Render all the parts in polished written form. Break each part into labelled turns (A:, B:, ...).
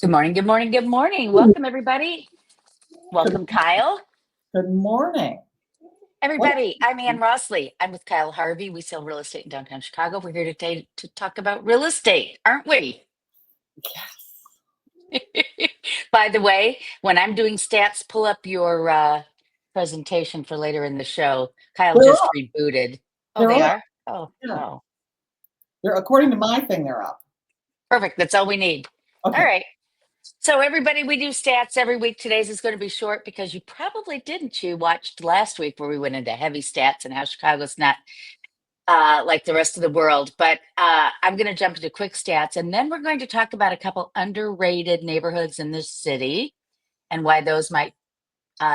A: Good morning, good morning, good morning. Welcome, everybody.
B: Good,
A: Welcome, Kyle.
B: good morning. What?
A: Everybody, I'm Ann Rossley. I'm with Kyle Harvey. We sell real estate in downtown Chicago. We're here today to talk about real estate, aren't we?
B: Yes.
A: By the way, when I'm doing stats, pull up your presentation for later in the show. Kyle
B: They're
A: just
B: up.
A: rebooted. Oh,
B: They're
A: they
B: up.
A: are? Oh,
B: Yeah.
A: oh,
B: They're according to my thing. They're up.
A: perfect. That's all we need. All
B: Okay.
A: right. So everybody, we do stats every week. Today's is going to be short because you probably didn't. You watched last week where we went into heavy stats and how Chicago's not like the rest of the world. But I'm going to jump into quick stats, and then we're going to talk about a couple underrated neighborhoods in this city and why those might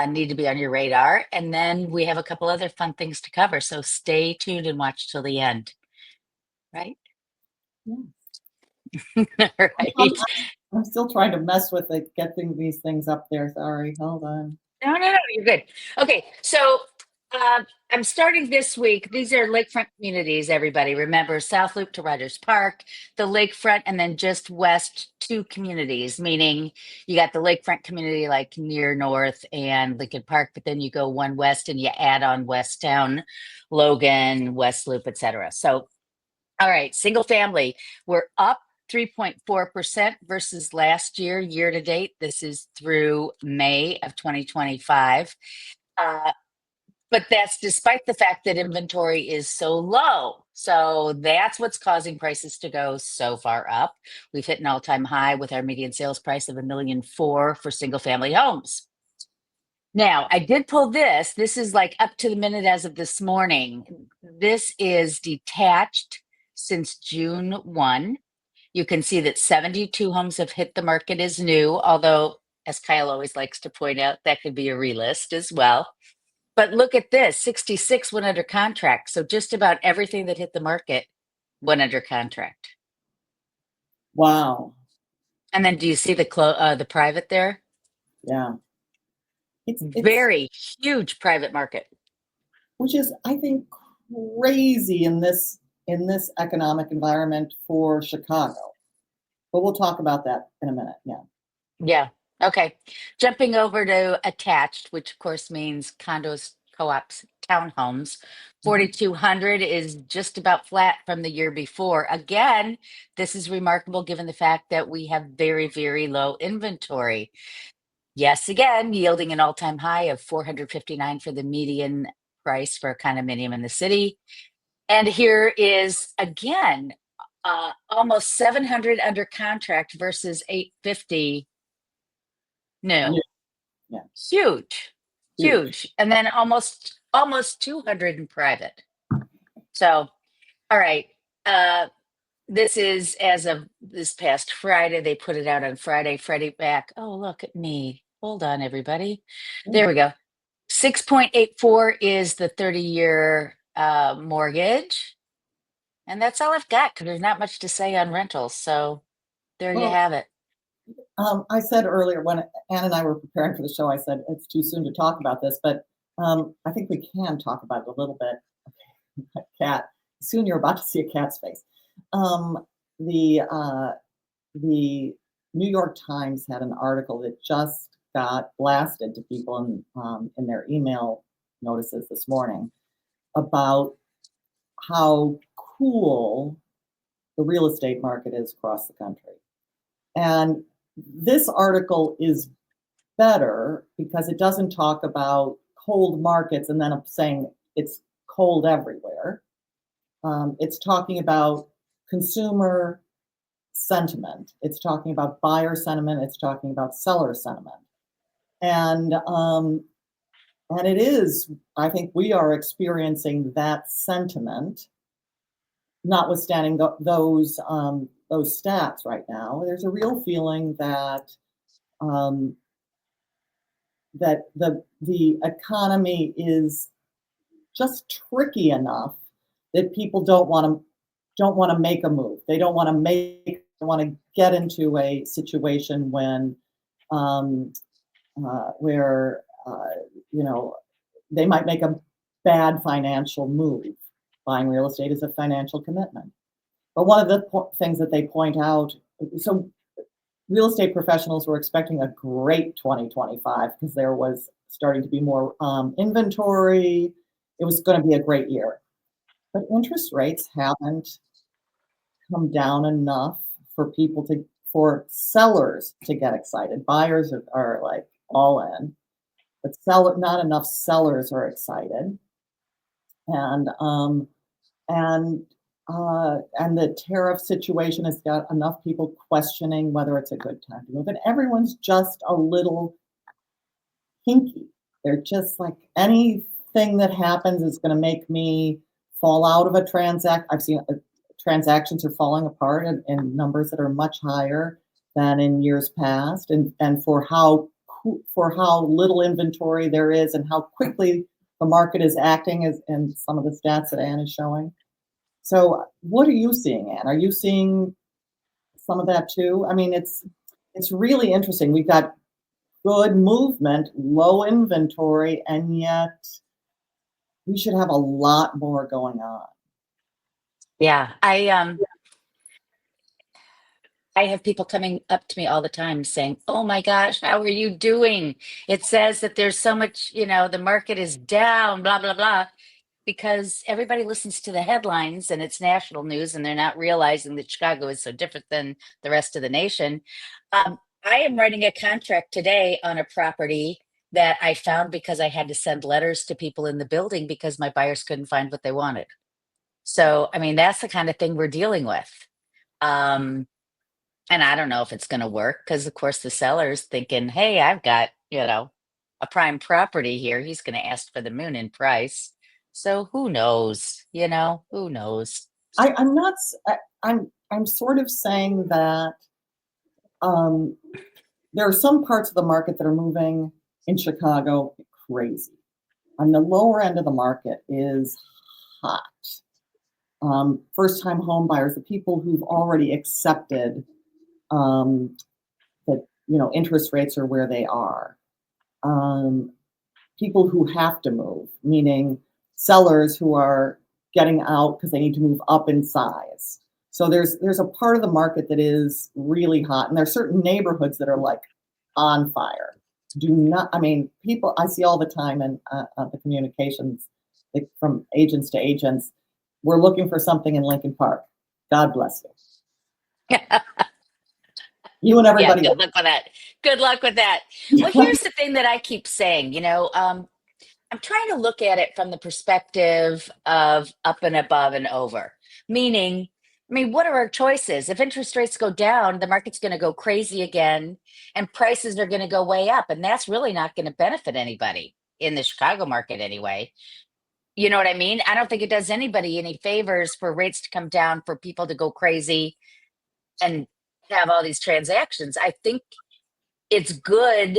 A: need to be on your radar. And then we have a couple other fun things to cover. So stay tuned and watch till the end. Right?
B: Yeah.
A: All
B: I'm,
A: right.
B: I'm still trying to mess with it, getting these things up there. Sorry. Hold on.
A: No, you're good. Okay, so I'm starting this week. These are lakefront communities, everybody. Remember, South Loop to Rogers Park, the lakefront, and then just west two communities, meaning you got the lakefront community like near North and Lincoln Park, but then you go one west and you add on West Town, Logan, West Loop, etc. So, all right, single family, we're up 3.4% versus last year to date. This is through May of 2025. Uh, but that's despite the fact that inventory is so low. So that's what's causing prices to go so far up. We've hit an all-time high with our median sales price of $1,400,000 for single family homes. Now, I did pull this. This is like up to the minute as of this morning. This is detached since June 1. You can see that 72 homes have hit the market as new, although, as Kyle always likes to point out, that could be a relist as well. But look at this, 66 went under contract. So just about everything that hit the market went under contract.
B: Wow.
A: And then do you see the private there?
B: Yeah. It's
A: Very huge private market.
B: which is, I think, crazy in this economic environment for Chicago. But we'll talk about that in a minute. Yeah.
A: Yeah. Okay. Jumping over to attached, which of course means condos, co-ops, townhomes. 4,200 is just about flat from the year before. Again, this is remarkable given the fact that we have very, very low inventory. Yes, again, yielding an all-time high of 459 for the median price for a condominium in the city. And here is again almost 700 under contract versus 850
B: Yeah.
A: new.
B: Yeah.
A: Huge,
B: Huge.
A: huge. And then almost 200 in private. So, all right. This is as of this past Friday. They put it out on Friday. Freddie Mac. Oh, look at me. Hold on, everybody. There we go. 6.84 is the 30-year mortgage. And that's all I've got because there's not much to say on rentals. So there you
B: Well,
A: have it.
B: I said earlier when Ann and I were preparing for the show, I said it's too soon to talk about this, but I think we can talk about it a little bit. Okay. Cat. Soon you're about to see a cat's face. Um, the uh, the New York Times had an article that just got blasted to people in their email notices this morning about how cool the real estate market is across the country. And this article is better because it doesn't talk about cold markets and then saying it's cold everywhere. It's talking about consumer sentiment. It's talking about buyer sentiment. It's talking about seller sentiment. And it is, I think we are experiencing that sentiment, notwithstanding those stats right now. There's a real feeling that um, that the economy is just tricky enough that people don't want to make a move. They don't want to get into a situation um, where they might make a bad financial move. Buying real estate is a financial commitment. But one of the things that they point out, so real estate professionals were expecting a great 2025 because there was starting to be more inventory. It was going to be a great year. But interest rates haven't come down enough for for sellers to get excited. Buyers are like all in, but not enough sellers are excited. And and and the tariff situation has got enough people questioning whether it's a good time to move. And everyone's just a little hinky. They're just like, anything that happens is going to make me fall out of a transact. I've seen transactions are falling apart in numbers that are much higher than in years past, and for how little inventory there is and how quickly the market is acting, as in some of the stats that Ann is showing. So what are you seeing, Ann? Are you seeing some of that too? I mean, it's really interesting. We've got good movement, low inventory, and yet we should have a lot more going on.
A: Yeah, I have people coming up to me all the time saying, "Oh my gosh, how are you doing? It says that there's so much, the market is down, blah blah blah." Because everybody listens to the headlines and it's national news, and they're not realizing that Chicago is so different than the rest of the nation. I am writing a contract today on a property that I found because I had to send letters to people in the building because my buyers couldn't find what they wanted. So, I mean, that's the kind of thing we're dealing with. Um, and I don't know if it's going to work because, of course, the seller's thinking, hey, I've got, a prime property here. He's going to ask for the moon in price. So who knows? Who knows?
B: I'm not. I'm sort of saying that there are some parts of the market that are moving in Chicago crazy. On the lower end of the market is hot. First-time home buyers, the people who've already accepted that interest rates are where they are. People who have to move, meaning sellers who are getting out because they need to move up in size. So there's a part of the market that is really hot, and there are certain neighborhoods that are like on fire. People I see all the time in the communications, like from agents to agents. We're looking for something in Lincoln Park. God bless you. You and everybody.
A: Yeah, good luck with that. Good luck with that. Well, here's the thing that I keep saying, I'm trying to look at it from the perspective of up and above and over. Meaning, what are our choices? If interest rates go down, the market's going to go crazy again and prices are going to go way up. And that's really not going to benefit anybody in the Chicago market anyway. You know what I mean? I don't think it does anybody any favors for rates to come down, for people to go crazy and have all these transactions. I think it's good.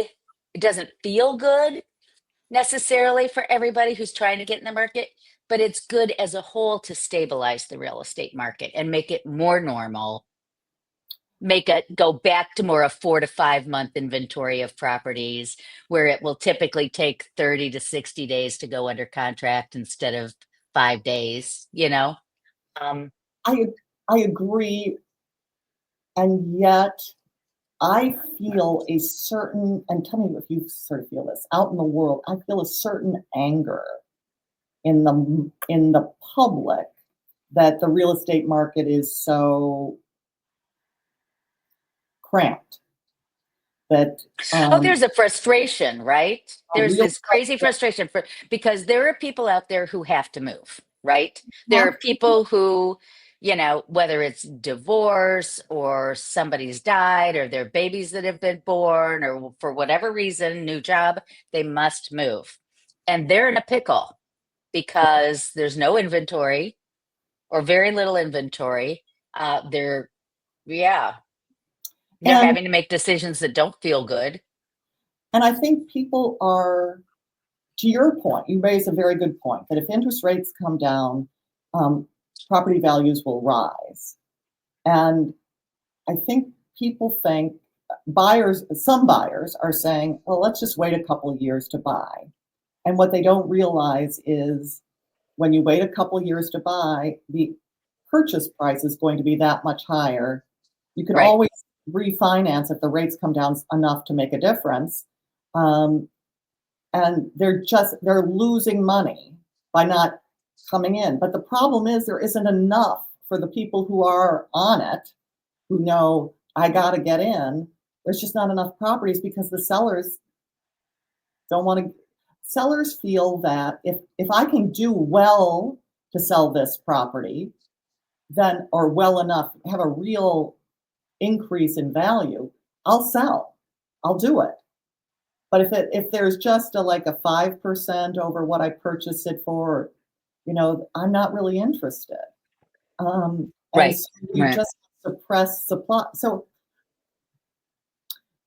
A: It doesn't feel good necessarily for everybody who's trying to get in the market, but it's good as a whole to stabilize the real estate market and make it more normal. Make it go back to more a 4 to 5 month inventory of properties where it will typically take 30 to 60 days to go under contract instead of 5 days, Um,
B: I agree, and yet I feel a certain, and tell me if you sort of feel this out in the world, I feel a certain anger in the public that the real estate market is so cramped. That
A: there's a frustration, right? There's
B: real
A: this crazy frustration because there are people out there who have to move, right? There are people who, whether it's divorce or somebody's died or their babies that have been born or for whatever reason, new job, they must move. And they're in a pickle because there's no inventory or very little inventory. Yeah, they're
B: and
A: having to make decisions that don't feel good.
B: and I think people are, to your point, you raise a very good point, that if interest rates come down, property values will rise. And I think people think some buyers are saying, well, let's just wait a couple of years to buy. And what they don't realize is when you wait a couple of years to buy, the purchase price is going to be that much higher. You can
A: Right.
B: always refinance if the rates come down enough to make a difference. And they're losing money by not coming in. But the problem is there isn't enough for the people who are on it, who know I got to get in. There's just not enough properties because the sellers don't want to. Sellers feel that if I can do well to sell this property, then, or well enough, have a real increase in value, I'll sell. I'll do it. But if there's just like a 5% over what I purchased it for, I'm not really interested. And
A: Right.
B: so you just suppress supply. So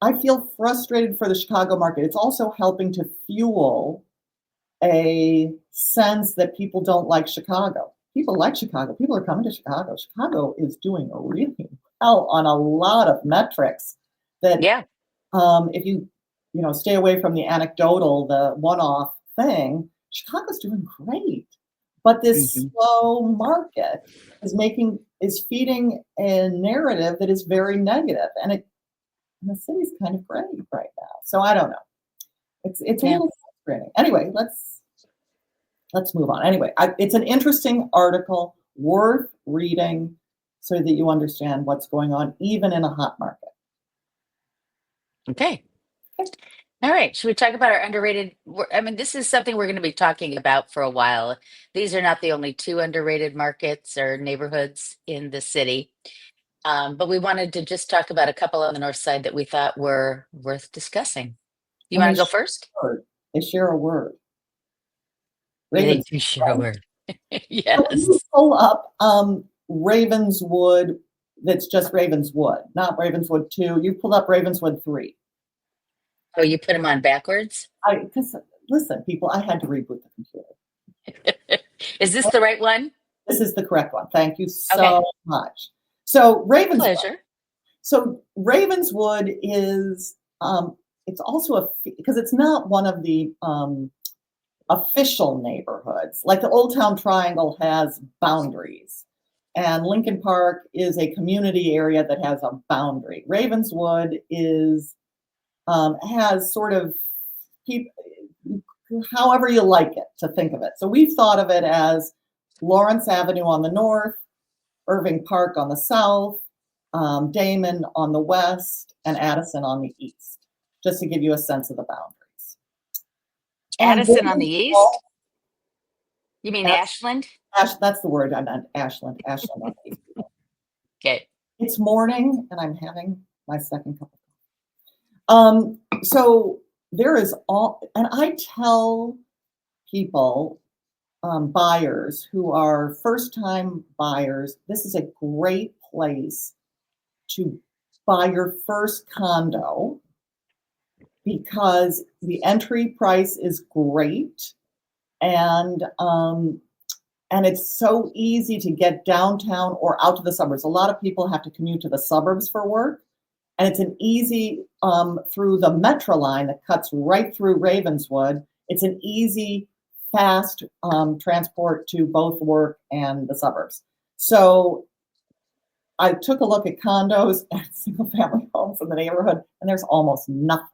B: I feel frustrated for the Chicago market. It's also helping to fuel a sense that people don't like Chicago. People like Chicago. People are coming to Chicago. Chicago is doing really well on a lot of metrics that if you stay away from the anecdotal, the one-off thing, Chicago's doing great. But this slow market is feeding a narrative that is very negative, and the city's kind of great right now. So I don't know. It's a little frustrating. Anyway, let's move on. Anyway, it's an interesting article, worth reading, so that you understand what's going on, even in a hot market.
A: Okay. All right. Should we talk about our underrated? I mean, this is something we're going to be talking about for a while. These are not the only two underrated markets or neighborhoods in the city. But we wanted to just talk about a couple on the north side that we thought were worth discussing. You want to go first?
B: They share a word.
A: They do share a word. Yes.
B: So you pull up Ravenswood, that's just Ravenswood, not Ravenswood 2. You pulled up Ravenswood 3.
A: Oh, you put them on backwards?
B: Because listen, people, I had to reboot the computer.
A: Is this the right one?
B: This is the correct one. Thank you so much. So Ravenswood.
A: Pleasure.
B: So Ravenswood is it's also because it's not one of the official neighborhoods. Like the Old Town Triangle has boundaries, and Lincoln Park is a community area that has a boundary. Ravenswood has sort of however you like it to think of it. So we've thought of it as Lawrence Avenue on the north, Irving Park on the south, Damon on the west, and Addison on the east, just to give you a sense of the boundaries.
A: Addison on the east? You mean Ashland?
B: That's the word I meant, Ashland. Ashland on the east.
A: Okay.
B: It's morning, and I'm having my second cup of coffee. So there is and I tell people, buyers who are first-time buyers, this is a great place to buy your first condo because the entry price is great, and it's so easy to get downtown or out to the suburbs. A lot of people have to commute to the suburbs for work, and it's an easy through the metro line that cuts right through Ravenswood. It's an easy, fast transport to both work and the suburbs. So I took a look at condos and single family homes in the neighborhood, and there's almost nothing,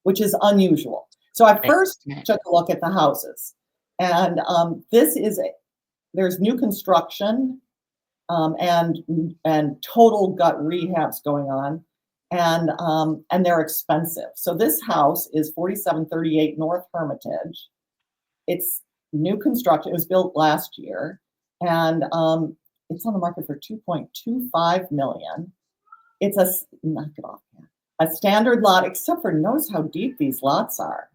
B: which is unusual. So I first took a look at the houses, and there's new construction and total gut rehabs going on, and they're expensive. So this house is 4738 North Hermitage. It's new construction. It was built last year, and it's on the market for $2.25 million. It's knock it off, a standard lot, except for notice how deep these lots are.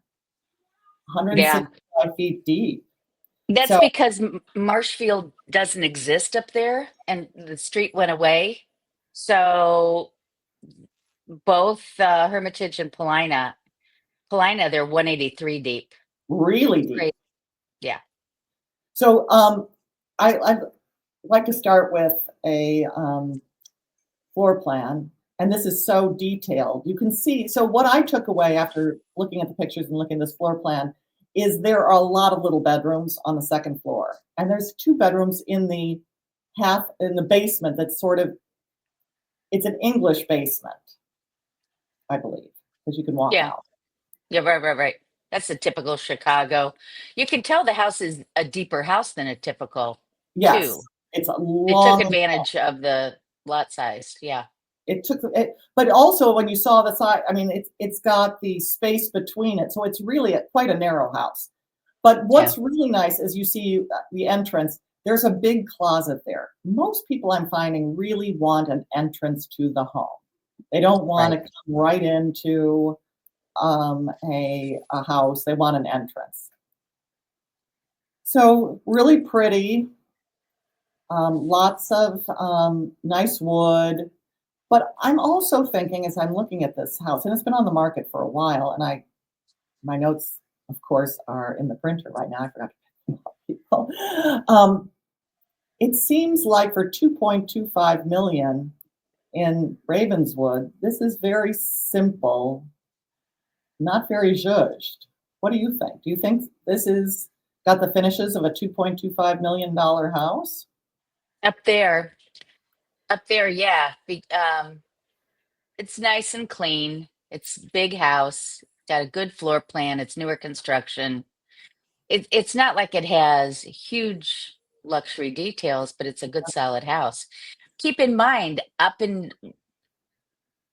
B: 165 feet deep.
A: That's because Marshfield doesn't exist up there, and the street went away. So both Hermitage and Paulina, they're 183 deep.
B: Really deep.
A: Great. Yeah.
B: So I'd like to start with a floor plan, and this is so detailed. You can see, so what I took away after looking at the pictures and looking at this floor plan is there are a lot of little bedrooms on the second floor, and there's 2 bedrooms in the basement that's sort of, it's an English basement. I believe, because you can walk
A: Yeah.
B: out.
A: Yeah, right. That's the typical Chicago. You can tell the house is a deeper house than a typical
B: Yes,
A: two.
B: it's a
A: They took
B: long.
A: advantage of the lot size. Yeah.
B: It took it, but also when you saw the side, I mean, it's got the space between it, so it's really quite a narrow house. But
A: Yeah.
B: what's really nice is you see the entrance. There's a big closet there. Most people I'm finding really want an entrance to the home. They don't want to
A: Right.
B: come right into a house. They want an entrance. So really pretty. Lots of nice wood. But I'm also thinking as I'm looking at this house, and it's been on the market for a while, and my notes, of course, are in the printer right now. I forgot to pick them up, people. It seems like for 2.25 million in Ravenswood, this is very simple, not very zhuzhed. What do you think? Do you think this is got the finishes of a $2.25 million house?
A: Up there. Up there, yeah. It's nice and clean. It's big house. Got a good floor plan. It's newer construction. It's not like it has huge luxury details, but it's a good solid house. Keep in mind, up in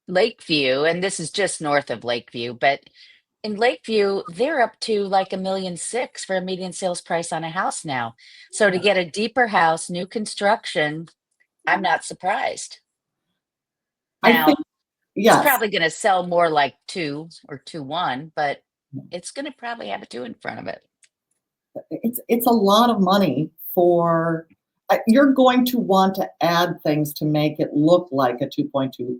A: Lakeview, and this is just north of Lakeview, but in Lakeview, they're up to like 1.6 million for a median sales price on a house now. So to get a deeper house, new construction, I'm not surprised.
B: I think
A: Now, it's
B: yes.
A: probably going to sell more like 2 or 2.1, but it's going to probably have a 2 in front of it.
B: It's a lot of money for you're going to want to add things to make it look like a 2.2.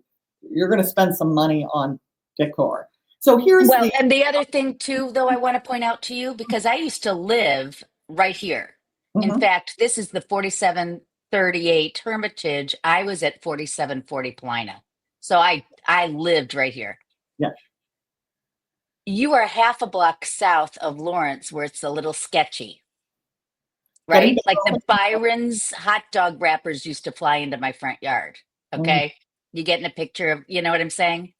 B: You're going to spend some money on decor. So here's
A: Well,
B: the
A: and the other thing too, though, I want to point out to you, because I used to live right here. In
B: mhm,
A: fact, this is the 4738 Hermitage. I was at 4740 Plina. So I lived right here.
B: yeah.
A: You are half a block south of Lawrence, where it's a little sketchy,
B: Getting
A: right? Like the Byron's hot dog wrappers used to fly into my front yard.
B: mm,
A: Okay. You getting a picture of, you know what I'm saying?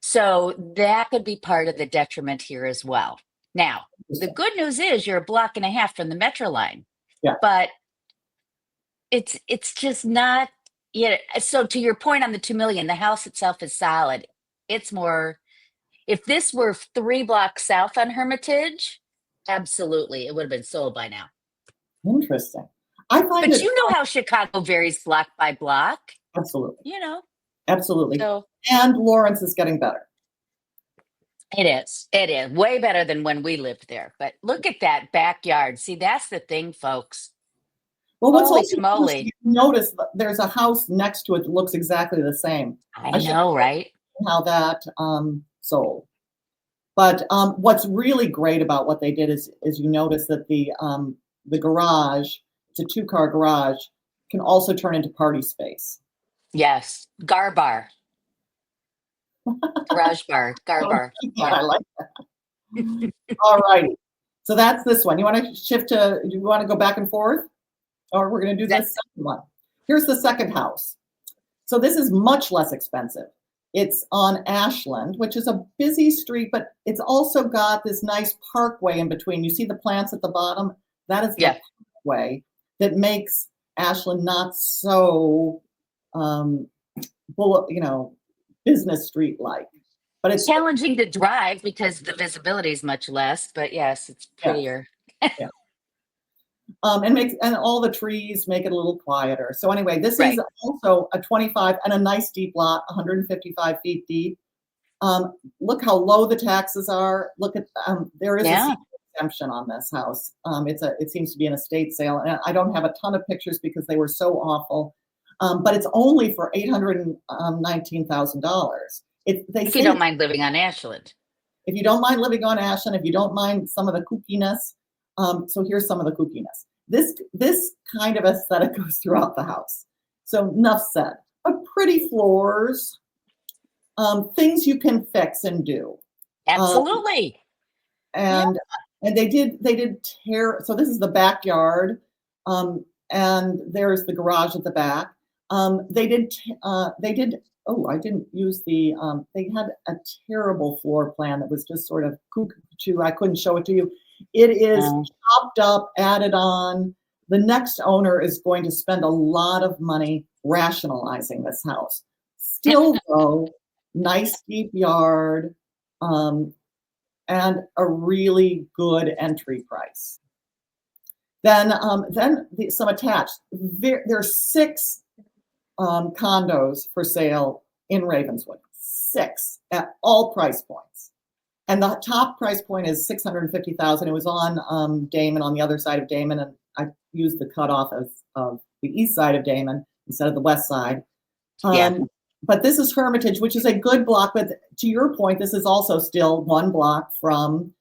A: So that could be part of the detriment here as well. Now, the
B: interesting.
A: good news is you're a block and a half from the metro line,
B: Yeah,
A: but it's just not, yeah. So to your point on the 2 million, the house itself is solid. It's more, if this were 3 blocks south on Hermitage, absolutely, it would have been sold by now.
B: interesting. I find
A: But
B: it
A: you know how Chicago varies block by block,
B: absolutely,
A: you know.
B: absolutely.
A: So
B: And Lawrence is getting better.
A: it is. It is way better than when we lived there. But look at that backyard. See, that's the thing, folks.
B: Well, what's
A: Holy
B: also interesting,
A: schmoly.
B: you notice that there's a house next to it that looks exactly the same.
A: I
B: I should
A: know, right?
B: how that sold. But what's really great about what they did is you notice that the garage, it's a two-car garage, can also turn into party space.
A: Yes. Gar bar, garage bar, gar
B: Oh,
A: bar.
B: I like that. All righty. So that's this one. You want to shift to, you want to go back and forth? Or we're going to do
A: That,
B: this second one. Here's the second house. So this is much less expensive. It's on Ashland, which is a busy street, but it's also got this nice parkway in between. You see the plants at the bottom? That is the
A: yeah.
B: parkway that makes Ashland not so, um, business street like. But it's
A: Challenging to drive because the visibility is much less, but yes, it's
B: yeah,
A: prettier.
B: yeah. And all the trees make it a little quieter. So anyway, this is
A: Right.
B: also a 25 and a nice deep lot, 155 feet deep. Look how low the taxes are. Look at there is a
A: Yeah.
B: exemption on this house. It seems to be an estate sale, and I don't have a ton of pictures because they were so awful. But it's only for $819,000. They
A: If you
B: say
A: don't mind living on Ashland.
B: if you don't mind living on Ashland, if you don't mind some of the kookiness, so here's some of the kookiness. This kind of aesthetic goes throughout the house. So enough said. Pretty floors, things you can fix and do. Um,
A: Absolutely. Yeah.
B: and and they did tear. So this is the backyard, and there's the garage at the back. They did, oh, I didn't use the, they had a terrible floor plan that was just sort of cuckoo. I couldn't show it to you. It is chopped up, added on. The next owner is going to spend a lot of money rationalizing this house. Still though, nice deep yard, and a really good entry price. Then some attached. There's 6 condos for sale in Ravenswood, 6 at all price points. And the top price point is $650,000. It was on Damon, on the other side of Damon, and I used the cutoff of the east side of Damon instead of the west side. But this is Hermitage, which is a good block. But to your point, this is also still 1 block from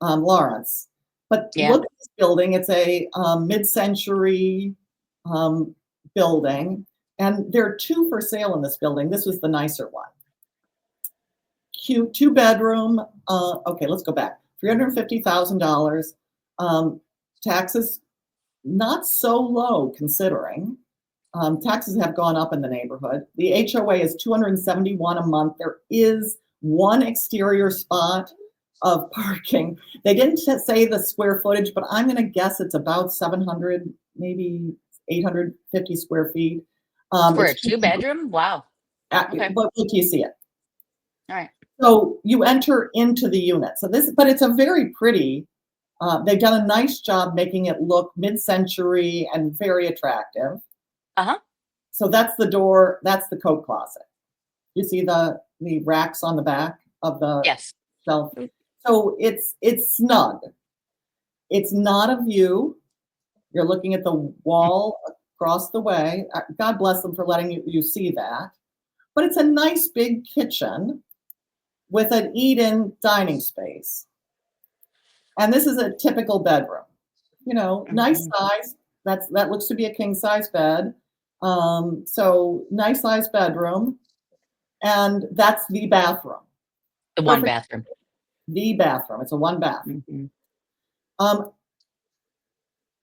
B: Lawrence. But look at this building. It's a mid-century building. And there are 2 for sale in this building. This was the nicer one. Cute 2-bedroom. Okay, let's go back. $350,000. Taxes not so low considering. Taxes have gone up in the neighborhood. The HOA is $271 a month. There is 1 exterior spot of parking. They didn't say the square footage, but I'm going to guess it's about 700, maybe 850 square feet.
A: For a 2-bedroom? Wow.
B: Okay. But wait till you see it.
A: All right.
B: So you enter into the unit. But it's a very pretty, they've done a nice job making it look mid-century and very attractive. So that's the door, that's the coat closet. You see the racks on the back of the shelf. So it's snug. It's not a view. You're looking at the wall across the way. God bless them for letting you see that. But it's a nice big kitchen with an eat-in dining space. And this is a typical bedroom. You know, nice size. That looks to be a king-size bed. So nice size bedroom. And that's the bathroom.
A: The one bathroom.
B: The bathroom. It's a 1 bath.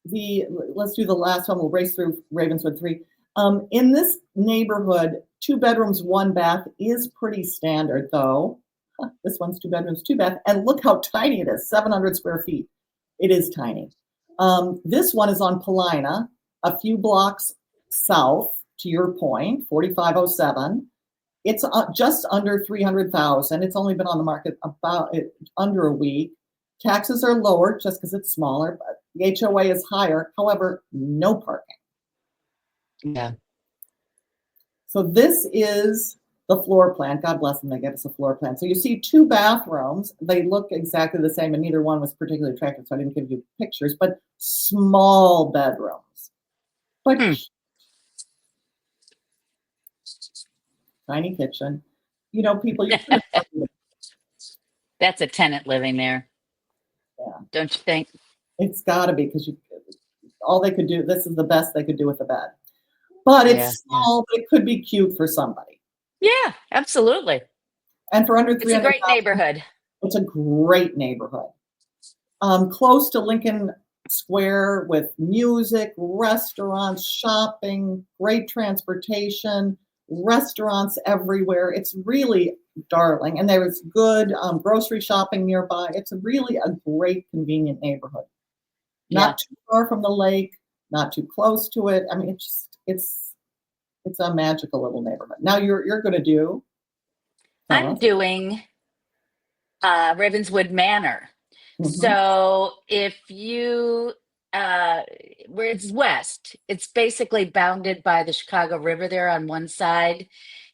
B: Let's do the last one. We'll race through Ravenswood 3. In this neighborhood, 2 bedrooms, 1 bath is pretty standard though. This one's 2 bedrooms, 2 bath. And look how tiny it is, 700 square feet. It is tiny. This one is on Paulina, a few blocks south, to your point, 4507. It's just under 300,000. It's only been on the market about under a week. Taxes are lower just because it's smaller, but the HOA is higher. However, no parking. So this is the floor plan. God bless them, they gave us a floor plan. So you see 2 bathrooms. They look exactly the same, and neither one was particularly attractive, so I didn't give you pictures, but small bedrooms. But tiny kitchen. You know, people.
A: That's a tenant living there. Don't you think?
B: It's got to be, because all they could do. This is the best they could do with the bed. But it's small. But it could be cute for somebody.
A: Yeah, absolutely.
B: And for under $300,000,
A: it's a great neighborhood.
B: It's a great neighborhood. Close to Lincoln Square with music, restaurants, shopping, great transportation, restaurants everywhere. It's really darling. And there is good grocery shopping nearby. It's really a great, convenient neighborhood. Not too far from the lake, not too close to it. I mean, it's a magical little neighborhood. Now you're going to do.
A: I'm doing Ravenswood Manor. So if you, where it's west, it's basically bounded by the Chicago River there on one side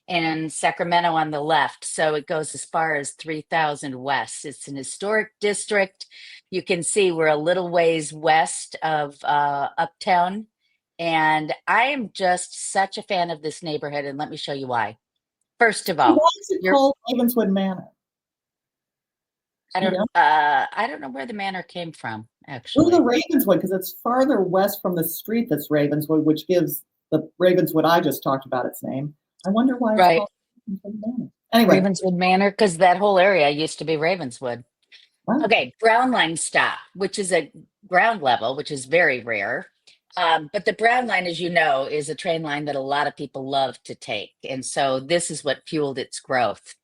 A: and Sacramento on the left. So it goes as far as 3,000 west. It's an historic district. You can see we're a little ways west of Uptown. And I am just such a fan of this neighborhood. And let me show you why. First of all,
B: why is it called Ravenswood Manor?
A: I don't know where the manor came from, actually.
B: Well, the Ravenswood, because it's farther west from the street that's Ravenswood, which gives the Ravenswood I just talked about its name. I wonder why it's called Ravenswood Manor. Anyway.
A: Ravenswood Manor, because that whole area used to be Ravenswood. Wow. Okay, ground line stop, which is a ground level, which is very rare. But the Brown Line, as you know, is a train line that a lot of people love to take. And so this is what fueled its growth.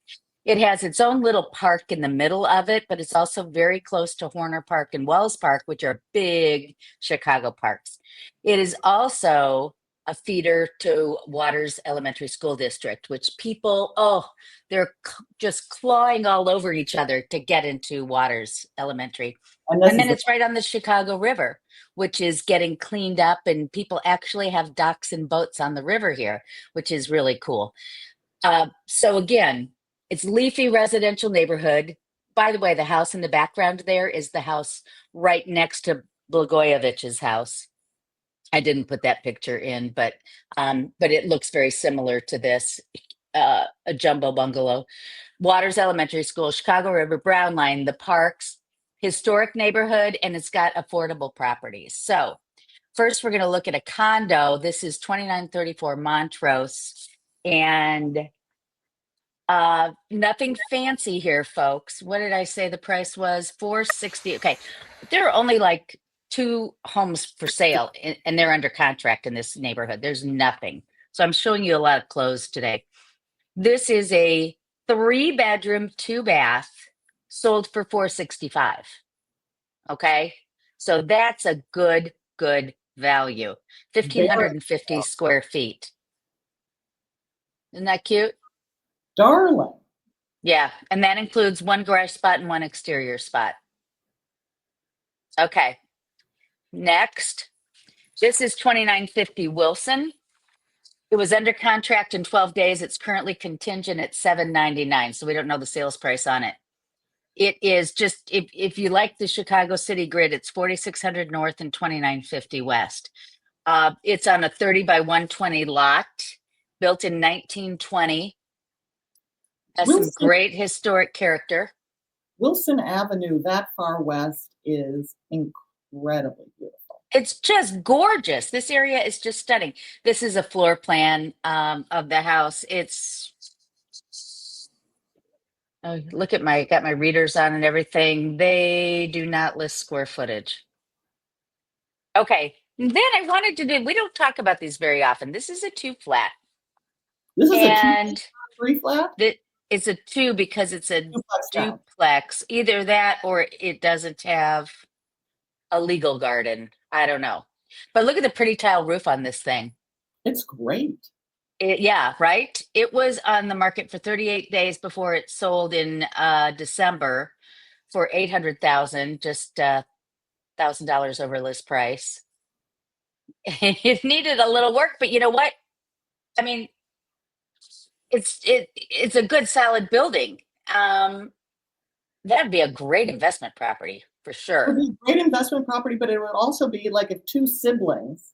A: It has its own little park in the middle of it, but it's also very close to Horner Park and Wells Park, which are big Chicago parks. It is also a feeder to Waters Elementary School District, which people, oh, they're just clawing all over each other to get into Waters Elementary.
B: And this
A: And
B: is
A: then
B: the,
A: it's right on the Chicago River, which is getting cleaned up, and people actually have docks and boats on the river here, which is really cool. So again, it's leafy residential neighborhood. By the way, the house in the background there is the house right next to Blagojevich's house. I didn't put that picture in, but it looks very similar to this, a jumbo bungalow. Waters Elementary School, Chicago River, Brown Line, the parks, historic neighborhood, and it's got affordable properties. So first, we're going to look at a condo. This is 2934 Montrose, and nothing fancy here, folks. What did I say the price was? 460. Okay. There are only like two homes for sale and they're under contract in this neighborhood. There's nothing. So I'm showing you a lot of clothes today. This is a 3-bedroom, 2-bath sold for 465. Okay. So that's a good value.
B: very
A: 1,550 square feet. Isn't that cute?
B: darling.
A: Yeah, and that includes one garage spot and one exterior spot. Okay, next. This is 2950 Wilson. It was under contract in 12 days. It's currently contingent at 799, so we don't know the sales price on it. It is just, if you like the Chicago city grid, it's 4600 north and 2950 west. It's on a 30 by 120 lot, built in 1920. Has some
B: Wilson,
A: great historic character.
B: Wilson Avenue, that far west, is incredibly beautiful.
A: It's just gorgeous. This area is just stunning. This is a floor plan of the house. It's look at got my readers on and everything. They do not list square footage. Okay. Then I wanted to do, we don't talk about these very often. This is a 2-flat.
B: This is a
A: And
B: 3 flat?
A: it's a 2 because it's a
B: Duplex town.
A: duplex. Either that or it doesn't have a legal garden. I don't know. But look at the pretty tile roof on this thing.
B: It's great.
A: Yeah, right. It was on the market for 38 days before it sold in December for 800,000, just $1,000 over list price. It needed a little work, but you know what? I mean, it's a good solid building. That'd be a great investment property for
B: It would
A: sure.
B: be a great investment property, but it would also be like if two siblings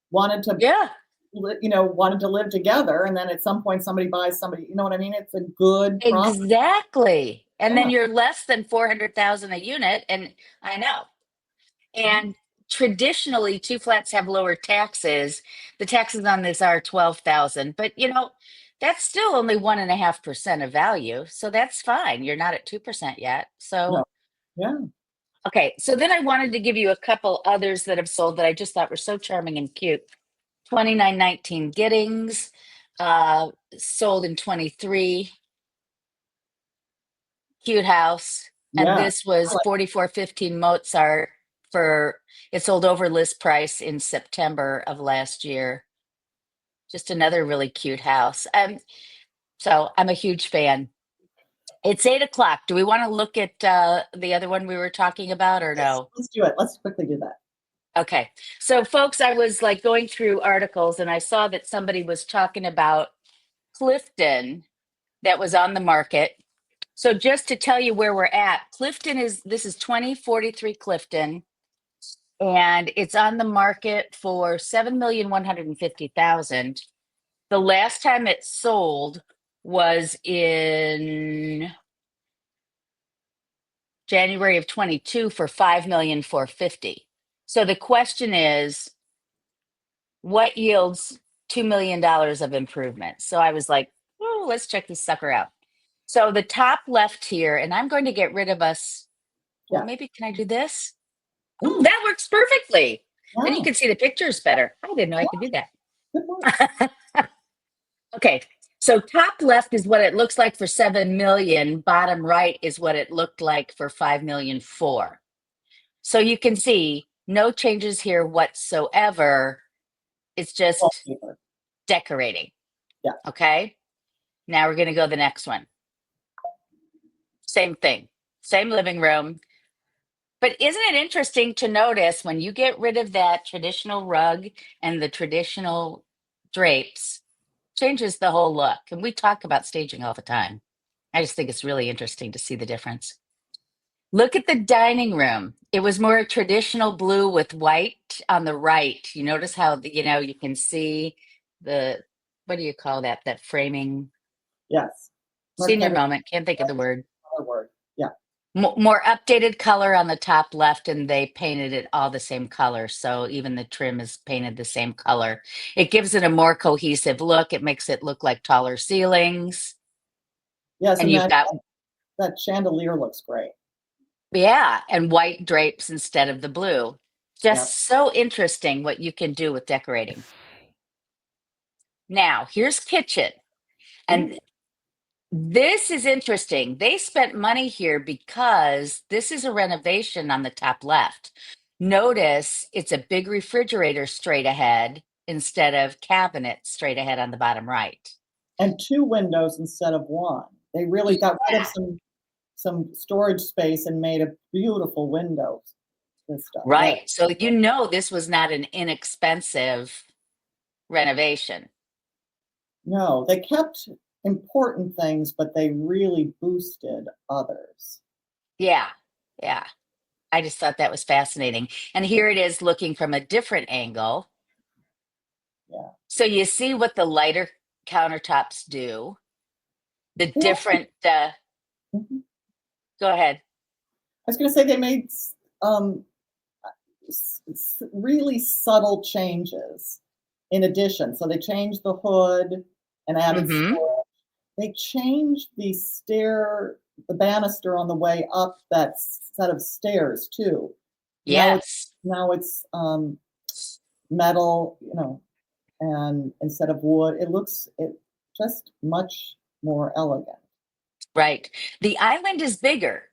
B: wanted to,
A: Yeah,
B: wanted to live together, and then at some point somebody buys somebody. You know what I mean? It's a good property.
A: exactly. And then
B: Yeah.
A: you're less than 400,000 a unit, and I know. And traditionally, 2-flats have lower taxes. The taxes on this are 12,000, but that's still only 1.5% of value. So that's fine. You're not at 2% yet.
B: No.
A: So,
B: Yeah.
A: okay. So then I wanted to give you a couple others that have sold that I just thought were so charming and cute. 2919 Giddings, sold in 23. Cute house. And
B: Yeah.
A: this was 4415 Mozart it sold over list price in September of last year. Just another really cute house. So I'm a huge fan. It's 8 o'clock. Do we want to look at the other one we were talking about or no?
B: Let's do it. Let's quickly do that.
A: Okay. So folks, I was like going through articles and I saw that somebody was talking about Clifton that was on the market. So just to tell you where we're at, this is 2043 Clifton, and it's on the market for 7,150,000. The last time it sold was in January of 22 for 5,450,000. So the question is, what yields $2 million of improvement? So I was like, oh, let's check this sucker out. So the top left here, and I'm going to get rid of us. Well,
B: Yeah.
A: maybe can I do this? Oh, that works perfectly. Then you
B: Wow,
A: can see the pictures better. I didn't know I could do
B: good work.
A: that. Okay, so top left is what it looks like for 7 million. Bottom right is what it looked like for 5,000,004. So you can see no changes here whatsoever. It's just
B: Wallpaper.
A: decorating.
B: Yeah.
A: Okay, now we're going to go the next one. Same thing, same living room. But isn't it interesting to notice when you get rid of that traditional rug and the traditional drapes, changes the whole look. And we talk about staging all the time. I just think it's really interesting to see the difference. Look at the dining room. It was more traditional blue with white on the right. You notice how you can see the, what do you call that? That framing.
B: Yes.
A: Senior
B: Marquette is
A: moment. Can't think of the word.
B: another word. Yeah.
A: More updated color on the top left, and they painted it all the same color. So even the trim is painted the same color. It gives it a more cohesive look. It makes it look like taller ceilings.
B: Yes,
A: And
B: and
A: you've got,
B: that chandelier looks great.
A: yeah, and white drapes instead of the blue.
B: Yeah.
A: Just so interesting what you can do with decorating. Now, here's kitchen. And
B: Ooh.
A: this is interesting. They spent money here because this is a renovation on the top left. Notice it's a big refrigerator straight ahead instead of cabinets straight ahead on the bottom right.
B: And 2 windows instead of 1. They really got rid of
A: Yeah.
B: some storage space and made a beautiful windows and stuff. Yeah.
A: Right. So this was not an inexpensive renovation.
B: No, they kept important things, but they really boosted others.
A: Yeah. Yeah. I just thought that was fascinating. And here it is looking from a different angle.
B: Yeah.
A: So you see what the lighter countertops do, the
B: They also
A: different,
B: mhm.
A: go ahead.
B: I was gonna say they made um, really subtle changes in addition. So they changed the hood and added
A: Hmm.
B: storage. They changed the banister on the way up that set of stairs too. Now it's
A: Yes.
B: now it's metal, and instead of wood, it just much more elegant.
A: Right. The island is bigger.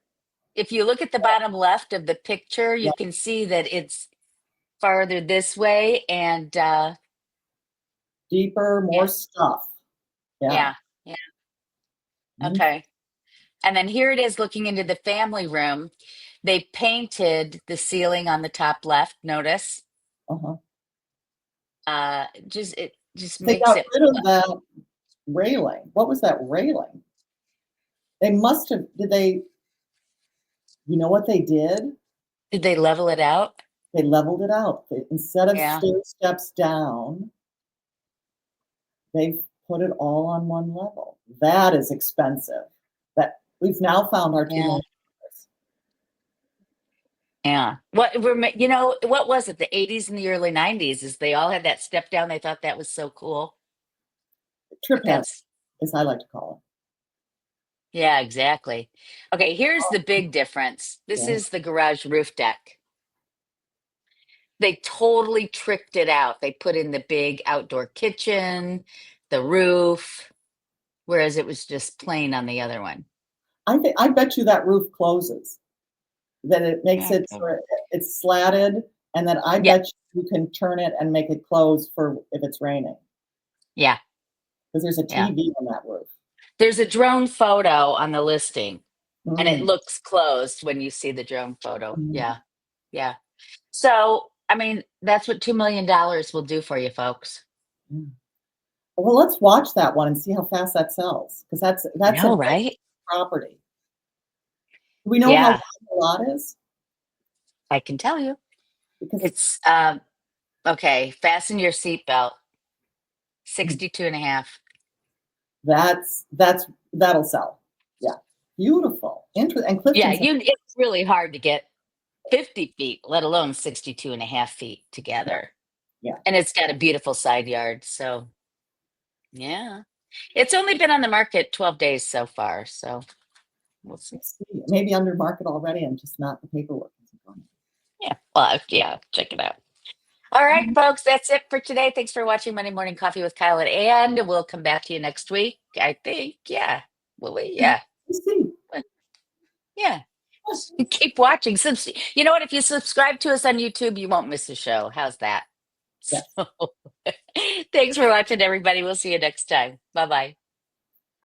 A: If you look at the bottom left of the picture,
B: Yeah,
A: you can see that it's farther this way. And
B: deeper, more
A: yeah,
B: stuff. Yeah.
A: yeah, yeah.
B: Mhm.
A: Okay. And then here it is looking into the family room. They painted the ceiling on the top left. Notice,
B: Uh-huh.
A: it just
B: They
A: makes
B: got
A: it.
B: rid of that railing. What was that railing? They must have did they you know what they did?
A: Did they level it out?
B: They leveled it out. Instead of
A: Yeah.
B: stair steps down, they put it all on one level. That is expensive. That we've now found our
A: Yeah.
B: $2 million.
A: Yeah. What was it? The 80s and the early 90s is they all had that step down. They thought that was so cool.
B: Trip
A: But
B: hazard,
A: that's,
B: as I like to call
A: yeah, exactly. Okay, here's the big difference.
B: it.
A: This
B: Yeah.
A: is the garage roof deck. They totally tricked it out. They put in the big outdoor kitchen, the roof, whereas it was just plain on the other one.
B: I bet you that roof closes, that it makes
A: Yeah.
B: it sort of it's slatted, and then I
A: Yeah.
B: bet you can turn it and make it close for if it's raining,
A: Yeah.
B: because there's a
A: Yeah.
B: TV on that roof.
A: There's a drone photo on the listing, and it
B: Mm,
A: looks closed when you see the drone photo.
B: mm,
A: Yeah. Yeah. So, I mean, that's what $2 million will do for you, folks.
B: mm. Well, let's watch that one and see how fast that sells, because
A: I
B: that's a
A: know,
B: nice
A: right?
B: property. Do we know how
A: Yeah,
B: wide the lot is?
A: I can tell you.
B: Because
A: It's okay. Fasten your seatbelt.
B: mm,
A: 62 and a half.
B: that'll sell. Yeah. Beautiful. And
A: Yeah,
B: Clifton's
A: it's really hard to get 50 feet, let alone 62 and a half feet
B: yeah,
A: together.
B: yeah.
A: And it's got a beautiful side yard. So, yeah. It's only been on the market 12 days so far. So, we'll see.
B: Let's see. Maybe under market already and just not the paperwork isn't going.
A: Yeah. Well, yeah, check it out. All right, folks, that's it for today. Thanks for watching Monday Morning Coffee with Kyle and Ann. We'll come back to you next week, I think. Yeah. Will we? Yeah.
B: Let's see.
A: Yeah. Keep watching. You know what? If you subscribe to us on YouTube, you won't miss a show. How's that? So,
B: Yes.
A: thanks for watching, everybody. We'll see you next time. Bye bye.